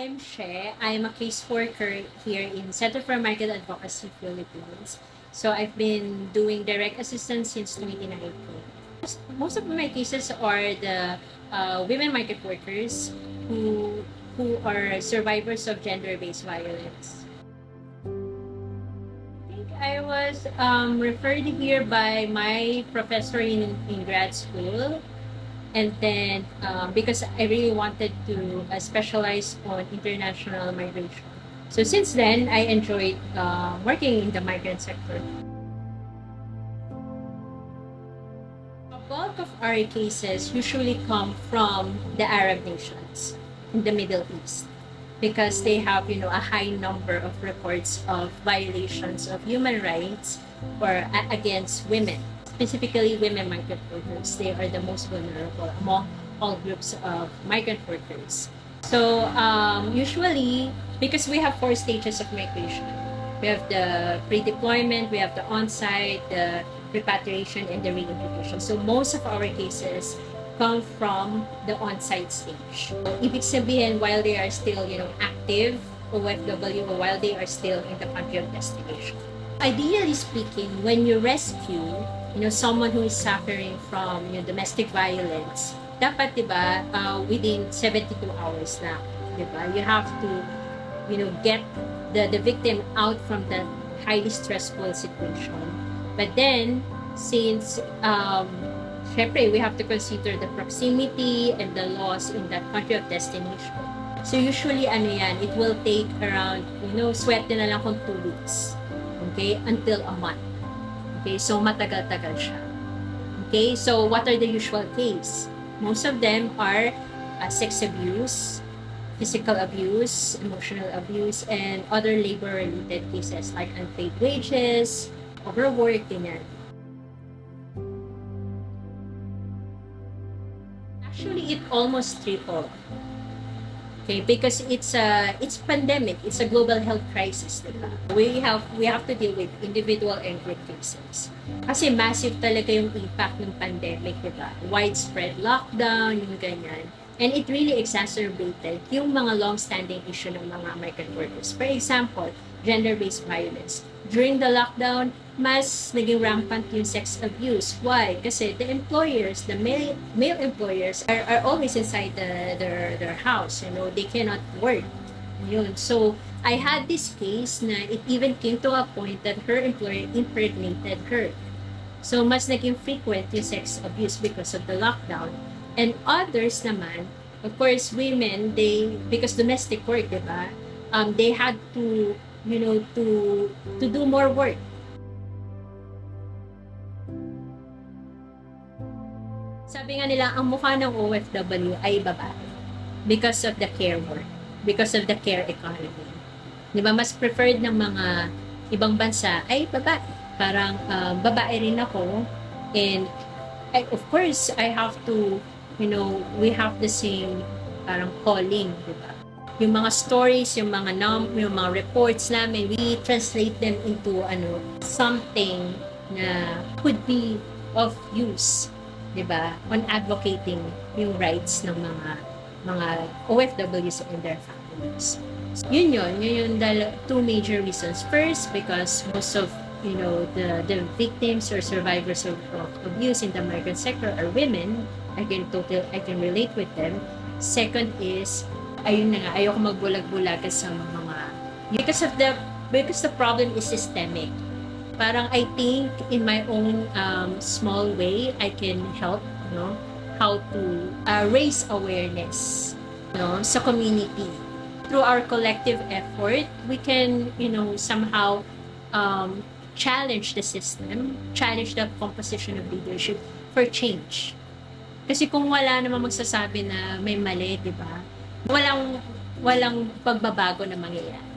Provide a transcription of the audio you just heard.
I'm She. I'm a caseworker here in Center for Market Advocacy Philippines. So I've been doing direct assistance since 2019. Most of my cases are the women market workers who are survivors of gender-based violence. I think I was referred here by my professor in grad school. And then, because I really wanted to specialize on international migration. So since then, I enjoyed working in the migrant sector. A bulk of our cases usually come from the Arab nations in the Middle East because they have, a high number of reports of violations of human rights or against women. Specifically, women migrant workers, they are the most vulnerable among all groups of migrant workers. So usually, because we have 4 stages of migration, we have the pre-deployment, we have the on-site, the repatriation, and the relocation. So most of our cases come from the on-site stage. Ibig sabihin, while they are still, active OFW, or while they are still in the country of destination. Ideally speaking, when you rescue, someone who is suffering from domestic violence, dapat, diba, within 72 hours na, diba? You have to, get the victim out from that highly stressful situation. But then, since, syempre, we have to consider the proximity and the laws in that country of destination. So usually, it will take around, swerte na lang kung 2 weeks. Okay? Until a month. Okay, so matagal-tagal siya. Okay, so what are the usual case? Most of them are sex abuse, physical abuse, emotional abuse, and other labor-related cases like unpaid wages, overwork, ganyan. Actually, it almost tripled. Okay, because it's pandemic, it's a global health crisis, diba? We have to deal with individual and group cases. Kasi massive talaga yung impact ng pandemic, diba? Widespread lockdown, yung ganyan. And it really exacerbated yung mga long-standing issue ng mga migrant workers. For example, gender-based violence. During the lockdown, mas naging rampant yung sex abuse. Why? Kasi the employers, the male employers are always inside their house. They cannot work. Yun. So, I had this case na it even came to a point that her employer impregnated her. So, mas naging frequent yung sex abuse because of the lockdown. And others naman, of course, women, because domestic work, diba? They had to, to do more work. Sabi nga nila, ang mukha ng OFW ay babae because of the care work, because of the care economy. Diba, mas preferred ng mga ibang bansa ay babae. Parang babae rin ako, and of course, I have to, we have the same parang calling, diba? Yung mga stories, yung mga reports namin, we translate them into something na could be of use, diba? On advocating yung rights ng mga OFWs and their families. So, yun yung 2 major reasons. First, because most of the victims or survivors of abuse in the migrant sector are women. I can relate with them. Second is, ayun na nga, ayoko magbulag-bulag sa mga, because the problem is systemic. Parang I think in my own small way, I can help, how to raise awareness, sa community. Through our collective effort, we can, somehow challenge the system, challenge the composition of leadership for change. Kasi kung wala namang magsasabi na may mali, di ba? Walang pagbabago na mangyayari.